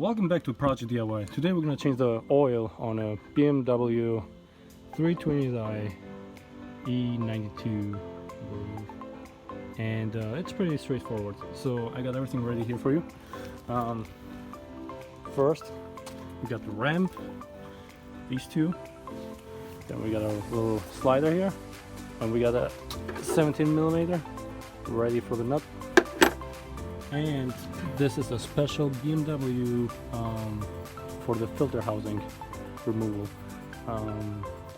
Welcome back to Project DIY. Today we're going to change the oil on a BMW 320i E92, and it's pretty straightforward. So I got everything ready here for you. First, we got the ramp, these two. Then we got our little slider here, and we got a 17mm ready for the nut. And this is a special BMW for the filter housing removal.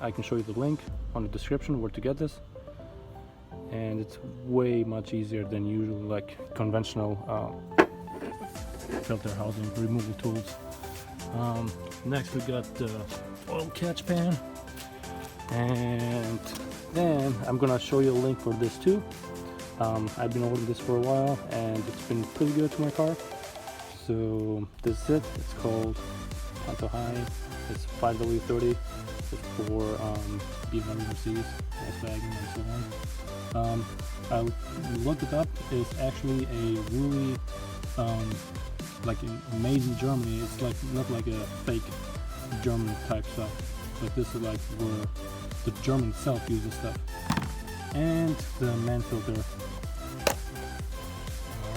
I can show you the link on the description where to get this, and it's way much easier than usual like conventional filter housing removal tools. Next we got the oil catch pan, and then I'm gonna show you a link for this too. I've been ordering this for a while and it's been pretty good to my car. So this is it. It's called Panto High. It's 5W30. It's for BMW Mercedes, Wagon, and so on. I looked it up. It's actually a really like made in Germany. It's like not like a fake German type stuff, but this is like where the German itself uses stuff. And the man filter.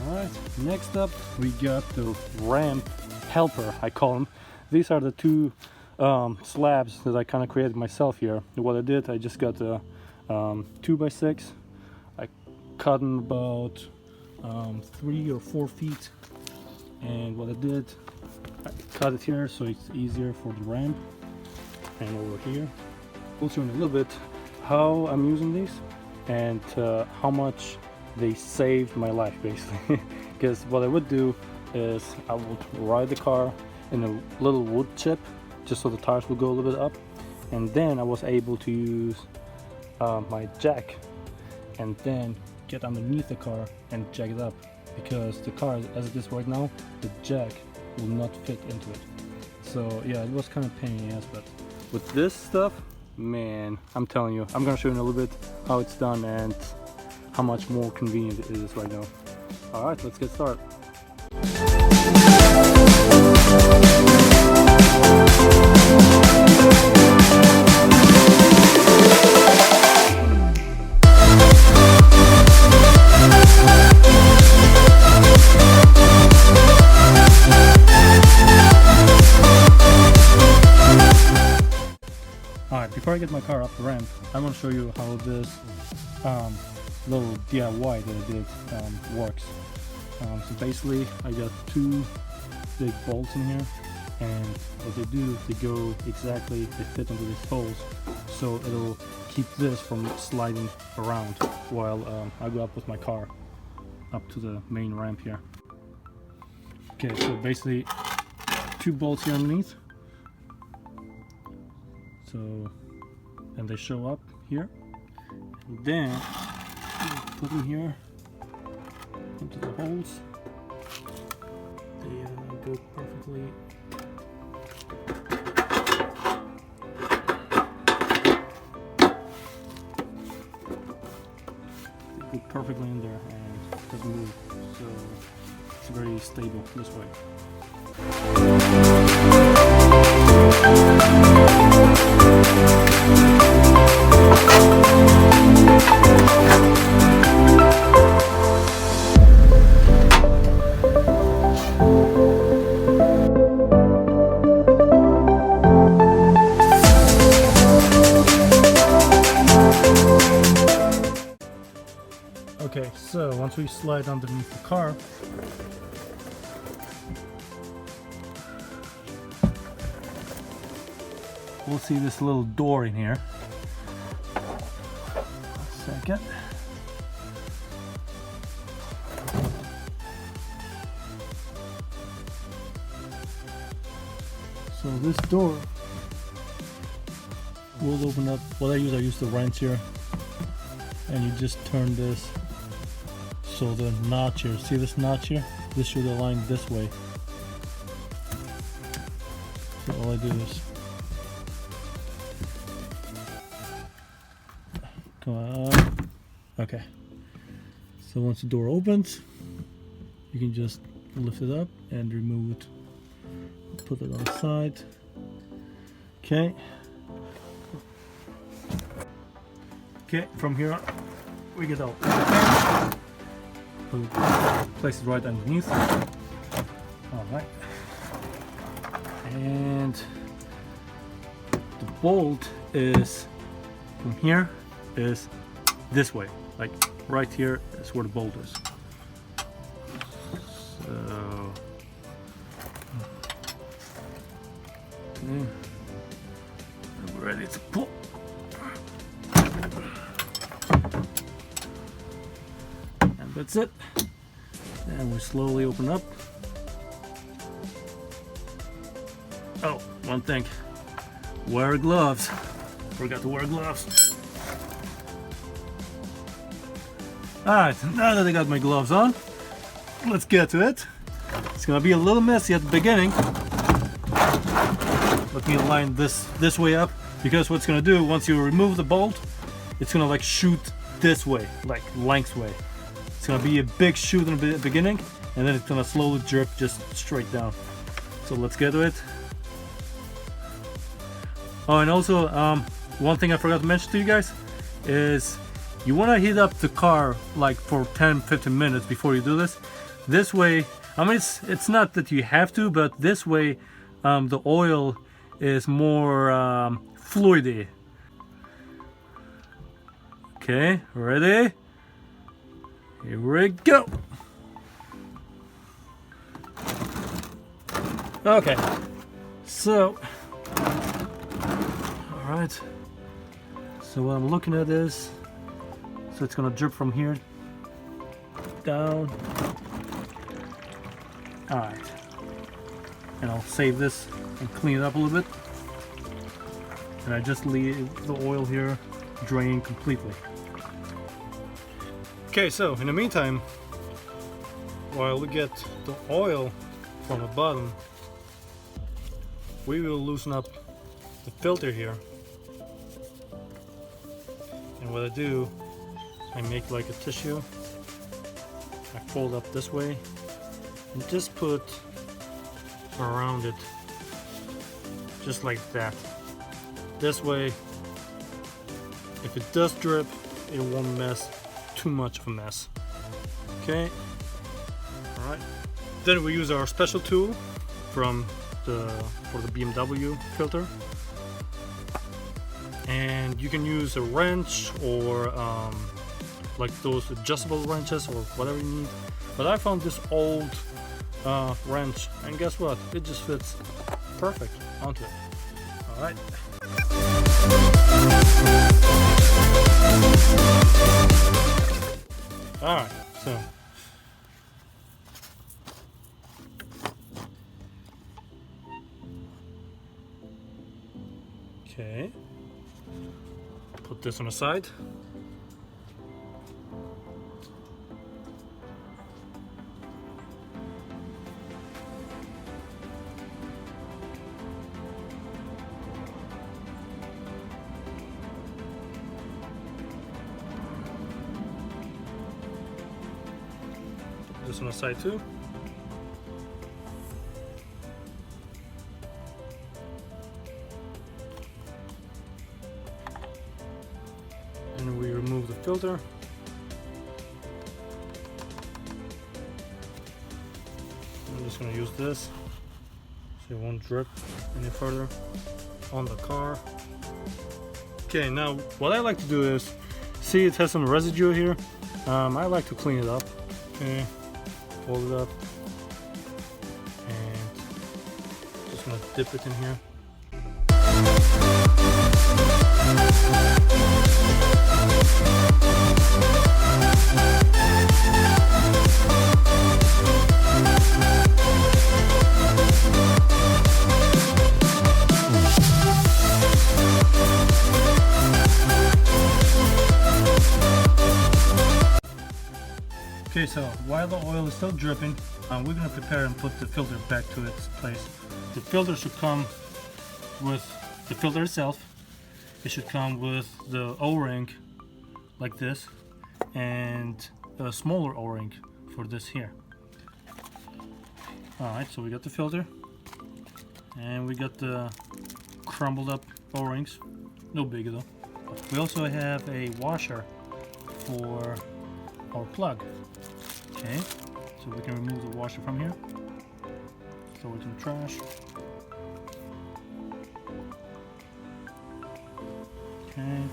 Alright, next up we got the ramp helper, I call them. These are the two slabs that I kind of created myself here. What I did, I just got a 2x6. I cut them about 3 or 4 feet, and what I did, I cut it here so it's easier for the ramp. And over here, I'll show you in a little bit how I'm using these and how much they saved my life, basically. Because what I would do is I would ride the car in a little wood chip just so the tires would go a little bit up, and then I was able to use my jack and then get underneath the car and jack it up, because the car as it is right now, the jack will not fit into it. So yeah, it was kind of pain in the ass, but with this stuff, man, I'm telling you, I'm gonna show you in a little bit how it's done and how much more convenient it is right now. Alright, let's get started. Alright, before I get my car up the ramp, I want to show you how this little DIY that I did works. So basically I got 2 big bolts in here, and what they do, they go exactly, they fit into these holes, so it'll keep this from sliding around while I go up with my car up to the main ramp here. Okay, so basically 2 bolts here underneath. So, and they show up here, and then put them here into the holes. They go perfectly. They go perfectly in there and it doesn't move, so it's very stable this way. Okay, so once we slide underneath the car, we'll see this little door in here. A second. So this door will open up. What I use the wrench here, and you just turn this so the notch here, see this notch here? This should align this way. So all I do is come on. Okay. So once the door opens, you can just lift it up and remove it Put it on the side. Okay. Okay, from here we get out. Place it right underneath. Alright. And the bolt is from here is this way. Like right here is where the bolt is. So okay. I'm ready to pull. And that's it. And we slowly open up. Oh, one thing. Wear gloves. Forgot to wear gloves. Alright, now that I got my gloves on, let's get to it. It's gonna be a little messy at the beginning. Let me line this way up, because what's gonna do once you remove the bolt, it's gonna like shoot this way, like lengthwise. It's gonna be a big shoot in the beginning, and then it's gonna slowly drip just straight down. So let's get to it. Oh, and also one thing I forgot to mention to you guys is you want to heat up the car like for 10-15 minutes before you do this. This way, I mean, it's not that you have to, but this way the oil is more fluidy. Okay, ready? Here we go. Okay, so all right. So what I'm looking at is, so it's gonna drip from here down. All right, and I'll save this and clean it up a little bit. And I just leave the oil here drain completely. Okay, so in the meantime, while we get the oil from the bottom, we will loosen up the filter here. And what I do, I make like a tissue, I fold up this way and just put around it, just like that. This way, if it does drip, it won't mess too much of a mess. Okay, all right. Then we use our special tool for the BMW filter. And you can use a wrench or like those adjustable wrenches or whatever you need. But I found this old wrench, and guess what? It just fits perfect onto it. All right. All right. So. Okay. Put this on the side. Put this on the side too. And we remove the filter. I'm just going to use this so it won't drip any further on the car. Okay, now what I like to do is, see it has some residue here. I like to clean it up. Okay, fold it up and just going to dip it in here. Okay, so while the oil is still dripping, we're going to prepare and put the filter back to its place. The filter should come with the filter itself. It should come with the O-ring like this, and a smaller O-ring for this here. Alright, so we got the filter. And we got the crumbled up O-rings, no big though. We also have a washer for our plug. Okay, so we can remove the washer from here, throw it in the trash. Okay.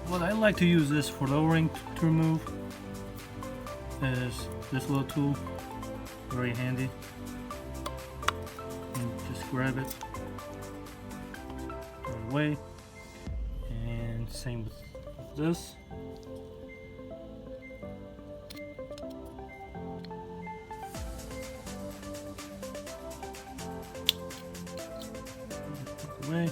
What I like to use this for the O-ring to remove is this little tool, very handy. And just grab it right away, and same with this. Away.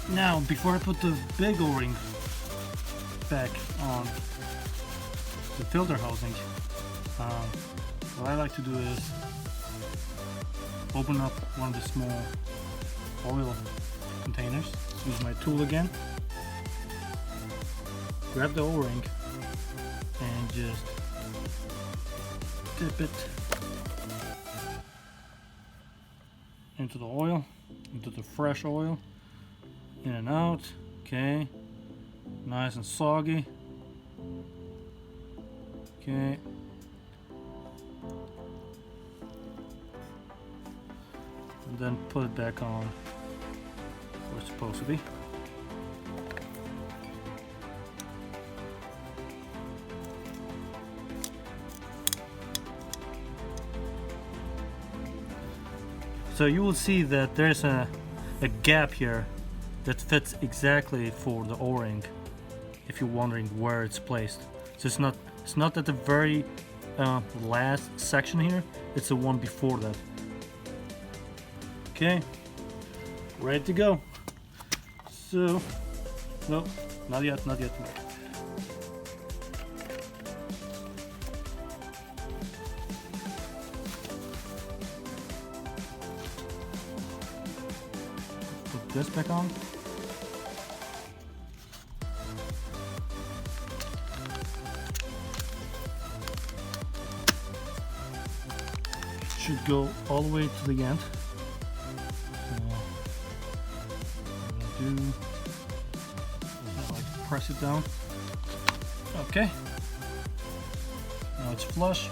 Now, before I put the big O-ring back on the filter housing, what I like to do is open up one of the small oil containers, use my tool again, grab the O-ring and just dip it into the oil, into the fresh oil. In and out, okay, nice and soggy, okay, and then put it back on where it's supposed to be. So you will see that there's a gap here that fits exactly for the O-ring, if you're wondering where it's placed. So it's not at the very last section here, it's the one before that. Okay, ready to go. So, no, not yet. Put this back on. Should go all the way to the end. So what I'm gonna do is I like to press it down. Okay. Now it's flush.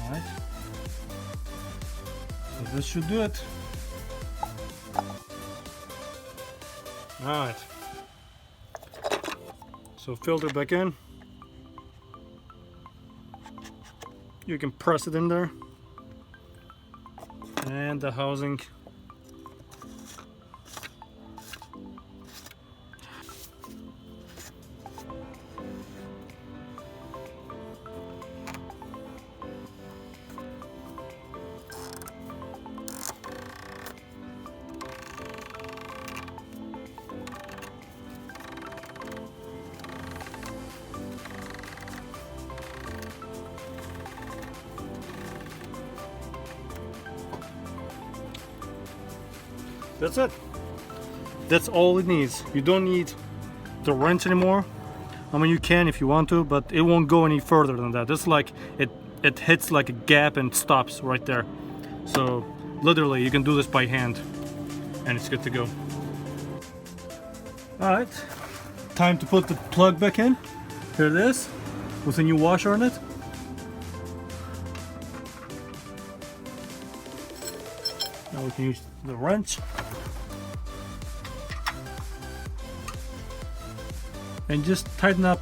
Alright. So this should do it. Alright. So filter back in. You can press it in there, and the housing that's it. That's all it needs. You don't need the wrench anymore. I mean, you can if you want to, but it won't go any further than that. It's like it hits like a gap and stops right there. So literally you can do this by hand and it's good to go. Alright, time to put the plug back in. Here it is, with a new washer on it. Now we can use the wrench and just tighten up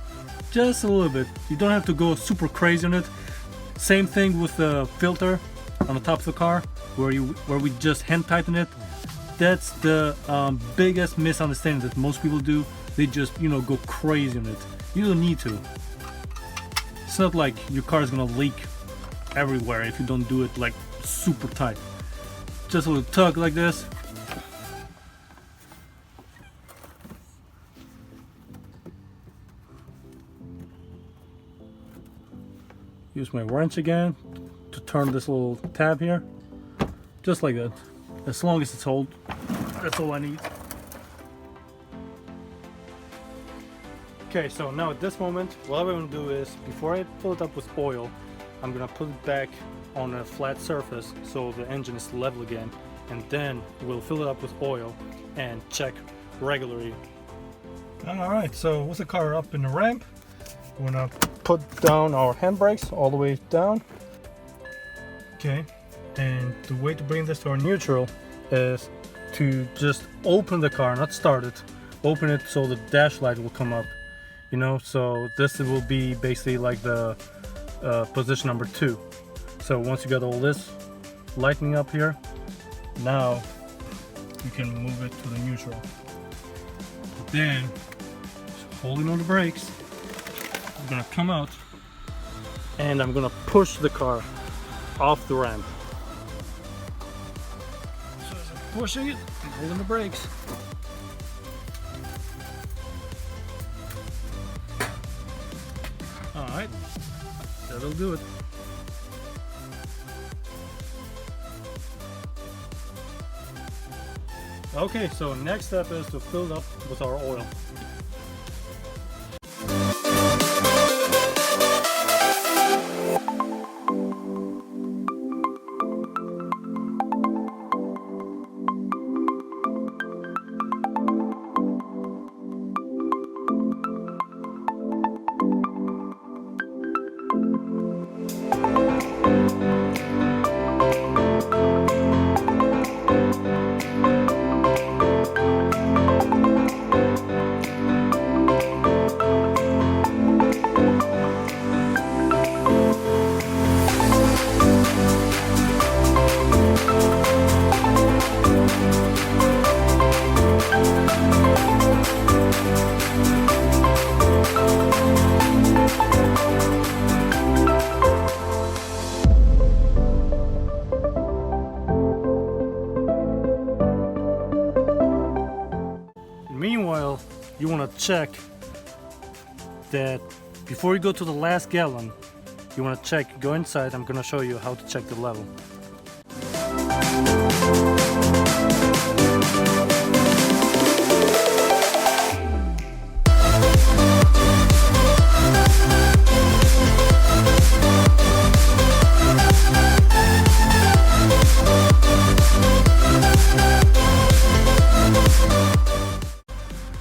just a little bit. You don't have to go super crazy on it. Same thing with the filter on the top of the car, where we just hand tighten it. That's the biggest misunderstanding that most people do. They just, you know, go crazy on it. You don't need to. It's not like your car is gonna leak everywhere if you don't do it like super tight. Just a little tug like this. Use my wrench again to turn this little tab here, just like that. As long as it's hold, that's all I need. Okay, so now at this moment, what I'm going to do is, before I fill it up with oil, I'm going to put it back on a flat surface so the engine is level again, and then we'll fill it up with oil and check regularly. Alright, so with the car up in the ramp, we're going to put down our handbrakes all the way down. Okay, and the way to bring this to our neutral is to just open the car, not start it. Open it so the dash light will come up. You know, so this will be basically like the position number 2. So once you got all this lightening up here, now you can move it to the neutral. Then, holding on the brakes, I'm gonna come out and I'm gonna push the car off the ramp. So as I'm pushing it, I'm holding the brakes. Alright, that'll do it. Okay, so next step is to fill it up with our oil. Meanwhile, you want to check that before you go to the last gallon, you want to check, go inside. I'm going to show you how to check the level.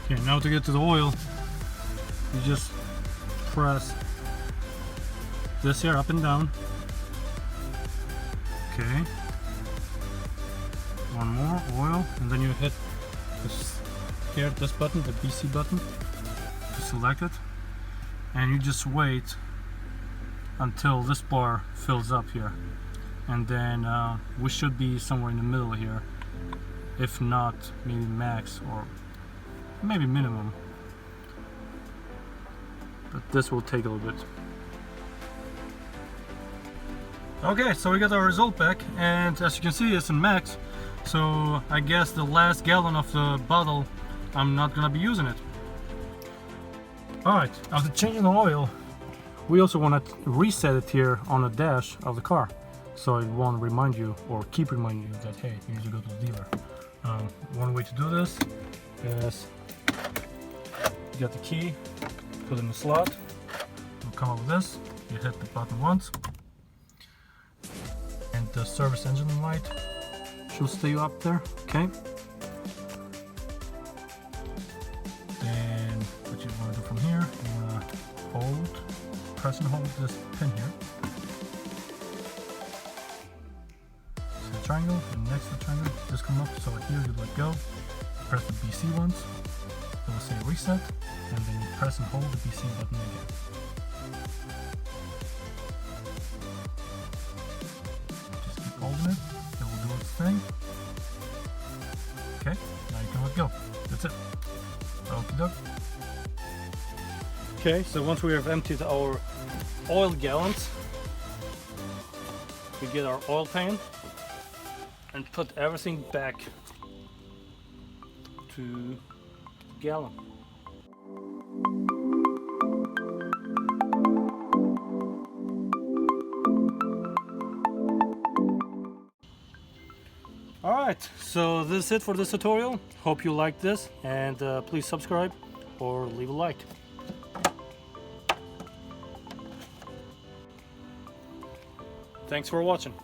Okay, now to get to the oil, you just press this here up and down. Okay, one more oil, and then you hit this here, this button, the BC button, to select it, and you just wait until this bar fills up here, and then we should be somewhere in the middle here, if not maybe max or maybe minimum, but this will take a little bit. Okay, so we got our result back, and as you can see, it's in max, so I guess the last gallon of the bottle, I'm not gonna be using it. Alright, after changing the oil, we also want to reset it here on the dash of the car, so it won't remind you or keep reminding you that, hey, you need to go to the dealer. One way to do this is you got the key, put it in the slot, it'll come up with this, you hit the button once, and the service engine light should stay up there, okay? Then what you want to do from here, you want to hold, press and hold this pin here. So the triangle, and next to the triangle, just come up, so here you let go, press the BC once, it will say reset, and then you press and hold the BC button again. Just keep holding it, it will do its thing. Okay, now you can let go. That's it. Okie doke. Okay, so once we have emptied our oil gallons, we get our oil pan and put everything back to gallon. Alright, so this is it for this tutorial. Hope you liked this, and please subscribe or leave a like. Thanks for watching.